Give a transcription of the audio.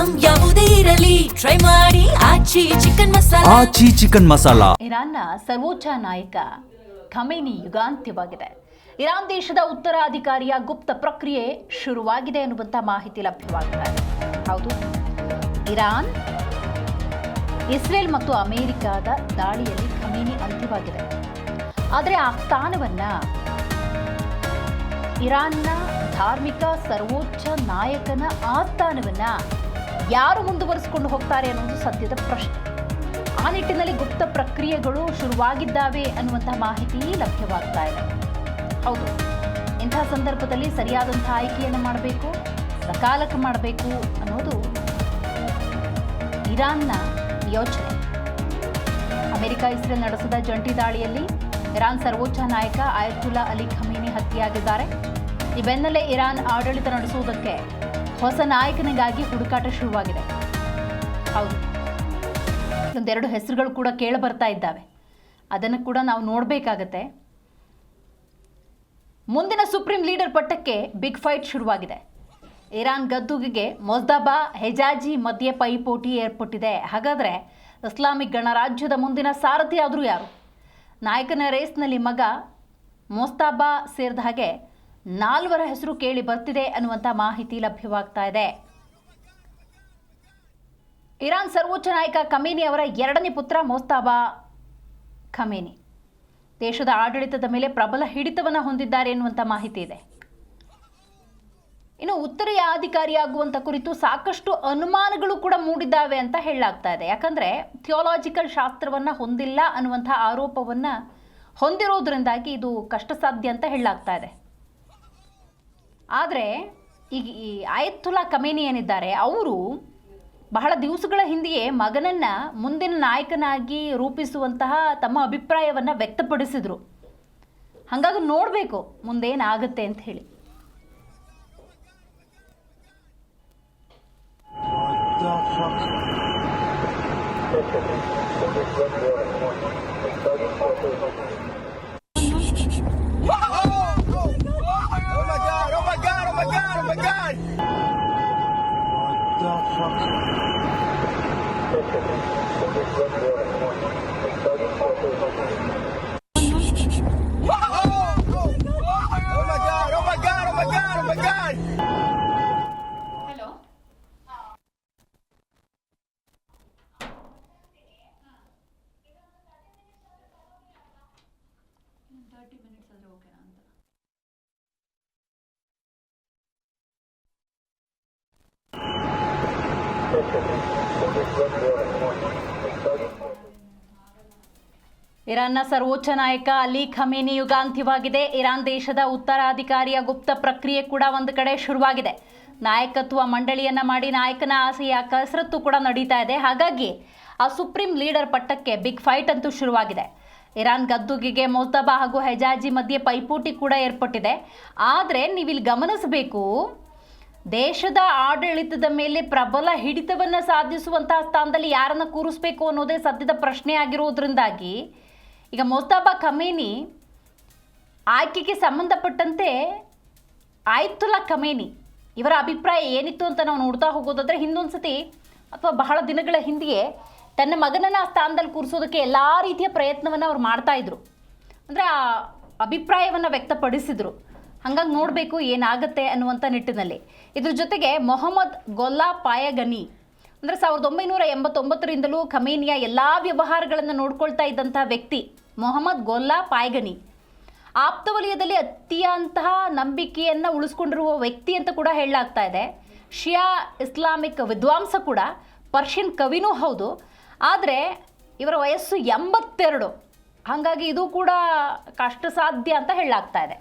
Item ಯಾವುದೇ ಇರಲಿ try ಮಾಡಿ ಆಚಿ ಚಿಕನ್ ಮಸಾಲಾ. ಇರಾನ್ನ ಸರ್ವೋಚ್ಚ ನಾಯಕ ಖಮೇನಿ ಯುಗಾಂತ್ಯವಾಗಿದೆ. ಇರಾನ್ ದೇಶದ ಉತ್ತರಾಧಿಕಾರಿಯ ಗುಪ್ತ ಪ್ರಕ್ರಿಯೆ ಶುರುವಾಗಿದೆ ಎನ್ನುವಂಥ ಮಾಹಿತಿ ಲಭ್ಯವಾಗ್ತಾ ಇದೆ. ಹೌದು, ಇರಾನ್, ಇಸ್ರೇಲ್ ಮತ್ತು ಅಮೆರಿಕದ ದಾಳಿಯಲ್ಲಿ ಖಮೇನಿ ಅಂತ್ಯವಾಗಿದೆ. ಆದರೆ ಆ ಸ್ಥಾನವನ್ನ ಇರಾನ್ನ ಧಾರ್ಮಿಕ ಸರ್ವೋಚ್ಚ ನಾಯಕನ ಆ ಸ್ಥಾನವನ್ನ ಯಾರು ಮುಂದುವರಿಸಿಕೊಂಡು ಹೋಗ್ತಾರೆ ಅನ್ನೋದು ಸದ್ಯದ ಪ್ರಶ್ನೆ. ಆ ನಿಟ್ಟಿನಲ್ಲಿ ಗುಪ್ತ ಪ್ರಕ್ರಿಯೆಗಳು ಶುರುವಾಗಿದ್ದಾವೆ ಅನ್ನುವಂಥ ಮಾಹಿತಿ ಲಭ್ಯವಾಗ್ತಾ ಇದೆ. ಹೌದು, ಇಂತಹ ಸಂದರ್ಭದಲ್ಲಿ ಸರಿಯಾದಂಥ ಆಯ್ಕೆಯನ್ನು ಮಾಡಬೇಕು, ಸಕಾಲಕ್ಕೆ ಮಾಡಬೇಕು ಅನ್ನೋದು ಇರಾನ್ನ ಯೋಚನೆ. ಅಮೆರಿಕ ಇಸ್ರೇಲ್ ನಡೆಸಿದ ಜಂಟಿ ದಾಳಿಯಲ್ಲಿ ಇರಾನ್ ಸರ್ವೋಚ್ಚ ನಾಯಕ ಆಯತುಲ್ಲಾ ಅಲಿ ಖಮೇನಿ ಹತ್ಯೆಯಾಗಿದ್ದಾರೆ. ಈ ಬೆನ್ನಲ್ಲೇ ಇರಾನ್ ಆಡಳಿತ ನಡೆಸುವುದಕ್ಕೆ ಹೊಸ ನಾಯಕನಿಗಾಗಿ ಹುಡುಕಾಟ ಶುರುವಾಗಿದೆ. ಹೌದು, ಒಂದೆರಡು ಹೆಸರುಗಳು ಕೂಡ ಕೇಳಿ ಬರ್ತಾ ಇದ್ದಾವೆ. ಅದನ್ನು ಕೂಡ ನಾವು ನೋಡಬೇಕಾಗತ್ತೆ. ಮುಂದಿನ ಸುಪ್ರೀಂ ಲೀಡರ್ ಪಟ್ಟಕ್ಕೆ ಬಿಗ್ ಫೈಟ್ ಶುರುವಾಗಿದೆ. ಇರಾನ್ ಗದ್ದುಗೆಗೆ ಮೊಜ್ತಬಾ ಹೆಜಾಜಿ ಮಧ್ಯೆ ಪೈಪೋಟಿ ಏರ್ಪಟ್ಟಿದೆ. ಹಾಗಾದರೆ ಇಸ್ಲಾಮಿಕ್ ಗಣರಾಜ್ಯದ ಮುಂದಿನ ಸಾರಥಿ ಆದರೂ ಯಾರು? ನಾಯಕನ ರೇಸ್ನಲ್ಲಿ ಮಗ ಮೊಜ್ತಬಾ ಸೇರಿದ ಹಾಗೆ 4 ಹೆಸರು ಕೇಳಿ ಬರ್ತಿದೆ ಅನ್ನುವಂಥ ಮಾಹಿತಿ ಲಭ್ಯವಾಗ್ತಾ ಇದೆ. ಇರಾನ್ ಸರ್ವೋಚ್ಚ ನಾಯಕ ಖಮೇನಿ ಅವರ 2ನೇ ಪುತ್ರ ಮೊಜ್ತಬಾ ಖಮೇನಿ ದೇಶದ ಆಡಳಿತದ ಮೇಲೆ ಪ್ರಬಲ ಹಿಡಿತವನ್ನು ಹೊಂದಿದ್ದಾರೆ ಎನ್ನುವಂಥ ಮಾಹಿತಿ ಇದೆ. ಇನ್ನು ಉತ್ತರಾಧಿಕಾರಿಯಾಗುವಂಥ ಕುರಿತು ಸಾಕಷ್ಟು ಅನುಮಾನಗಳು ಕೂಡ ಮೂಡಿದ್ದಾವೆ ಅಂತ ಹೇಳಲಾಗ್ತಾ ಇದೆ. ಯಾಕಂದರೆ ಥಿಯೋಲಾಜಿಕಲ್ ಶಾಸ್ತ್ರವನ್ನು ಹೊಂದಿಲ್ಲ ಅನ್ನುವಂಥ ಆರೋಪವನ್ನು ಹೊಂದಿರೋದ್ರಿಂದಾಗಿ ಇದು ಕಷ್ಟ ಸಾಧ್ಯ ಅಂತ ಹೇಳಲಾಗ್ತಾ ಇದೆ. ಆದರೆ ಈಗ ಈ ಆಯತುಲ್ಲಾ ಖಮೇನಿ ಏನಿದ್ದಾರೆ, ಅವರು ಬಹಳ ದಿವಸಗಳ ಹಿಂದೆಯೇ ಮಗನನ್ನು ಮುಂದಿನ ನಾಯಕನಾಗಿ ರೂಪಿಸುವಂತಹ ತಮ್ಮ ಅಭಿಪ್ರಾಯವನ್ನು ವ್ಯಕ್ತಪಡಿಸಿದರು. ಹಾಗಾಗಿ ನೋಡಬೇಕು ಮುಂದೇನಾಗುತ್ತೆ ಅಂತ ಹೇಳಿ. ಇರಾನ್ನ ಸರ್ವೋಚ್ಚ ನಾಯಕ ಅಲಿ ಖಮೇನಿ ಯುಗಾಂತ್ಯವಾಗಿದೆ. ಇರಾನ್ ದೇಶದ ಉತ್ತರಾಧಿಕಾರಿಯ ಗುಪ್ತ ಪ್ರಕ್ರಿಯೆ ಕೂಡ ಒಂದು ಕಡೆ ಶುರುವಾಗಿದೆ. ನಾಯಕತ್ವ ಮಂಡಳಿಯನ್ನ ಮಾಡಿ ನಾಯಕನ ಆಸೆಯ ಕಸರತ್ತು ಕೂಡ ನಡೀತಾ ಇದೆ. ಹಾಗಾಗಿ ಆ ಸುಪ್ರೀಂ ಲೀಡರ್ ಪಟ್ಟಕ್ಕೆ ಬಿಗ್ ಫೈಟ್ ಅಂತೂ ಶುರುವಾಗಿದೆ. ಇರಾನ್ ಗದ್ದುಗೆಗೆ ಮೊಜ್ತಬಾ ಹಾಗೂ ಹೆಜಾಜಿ ಮಧ್ಯೆ ಪೈಪೋಟಿ ಕೂಡ ಏರ್ಪಟ್ಟಿದೆ. ಆದರೆ ನೀವಿಲ್ಲಿ ಗಮನಿಸಬೇಕು, ದೇಶದ ಆಡಳಿತದ ಮೇಲೆ ಪ್ರಬಲ ಹಿಡಿತವನ್ನು ಸಾಧಿಸುವಂತಹ ಸ್ಥಾನದಲ್ಲಿ ಯಾರನ್ನು ಕೂರಿಸಬೇಕು ಅನ್ನೋದೇ ಸದ್ಯದ ಪ್ರಶ್ನೆ ಆಗಿರೋದ್ರಿಂದಾಗಿ ಈಗ ಮೊಜ್ತಬಾ ಖಮೇನಿ ಆಯ್ಕೆಗೆ ಸಂಬಂಧಪಟ್ಟಂತೆ ಆಯತುಲ್ಲಾ ಖಮೇನಿ ಇವರ ಅಭಿಪ್ರಾಯ ಏನಿತ್ತು ಅಂತ ನಾವು ನೋಡ್ತಾ ಹೋಗೋದಾದರೆ, ಹಿಂದೊಂದು ಸತಿ ಅಥವಾ ಬಹಳ ದಿನಗಳ ಹಿಂದೆಯೇ ತನ್ನ ಮಗನನ್ನು ಆ ಸ್ಥಾನದಲ್ಲಿ ಕೂರಿಸೋದಕ್ಕೆ ಎಲ್ಲ ರೀತಿಯ ಪ್ರಯತ್ನವನ್ನು ಅವ್ರು ಮಾಡ್ತಾಯಿದ್ರು. ಅಂದರೆ ಆ ಅಭಿಪ್ರಾಯವನ್ನು ವ್ಯಕ್ತಪಡಿಸಿದರು. ಹಾಗಾಗಿ ನೋಡಬೇಕು ಏನಾಗುತ್ತೆ ಅನ್ನುವಂಥ ನಿಟ್ಟಿನಲ್ಲಿ. ಇದ್ರ ಜೊತೆಗೆ ಮೊಹಮ್ಮದ್ ಗೊಲ್ಲಾ ಪಾಯಗನಿ ಅಂದರೆ 1989ರಿಂದಲೂ ಖಮೇನಿಯ ಎಲ್ಲ ವ್ಯವಹಾರಗಳನ್ನು ನೋಡ್ಕೊಳ್ತಾ ಇದ್ದಂಥ ವ್ಯಕ್ತಿ ಮೊಹಮ್ಮದ್ ಗೊಲ್ಲಾ ಪಾಯಗನಿ ಆಪ್ತ ವಲಯದಲ್ಲಿ ಅತ್ಯಂತಹ ನಂಬಿಕೆಯನ್ನು ಉಳಿಸ್ಕೊಂಡಿರುವ ವ್ಯಕ್ತಿ ಅಂತ ಕೂಡ ಹೇಳಲಾಗ್ತಾ ಇದೆ. ಶಿಯಾ ಇಸ್ಲಾಮಿಕ್ ವಿದ್ವಾಂಸ ಕೂಡ, ಪರ್ಷಿಯನ್ ಕವಿನೂ ಹೌದು. ಆದರೆ ಇವರ ವಯಸ್ಸು 82. ಹಾಗಾಗಿ ಇದು ಕೂಡ ಕಷ್ಟ ಸಾಧ್ಯ ಅಂತ ಹೇಳಲಾಗ್ತಾ ಇದೆ.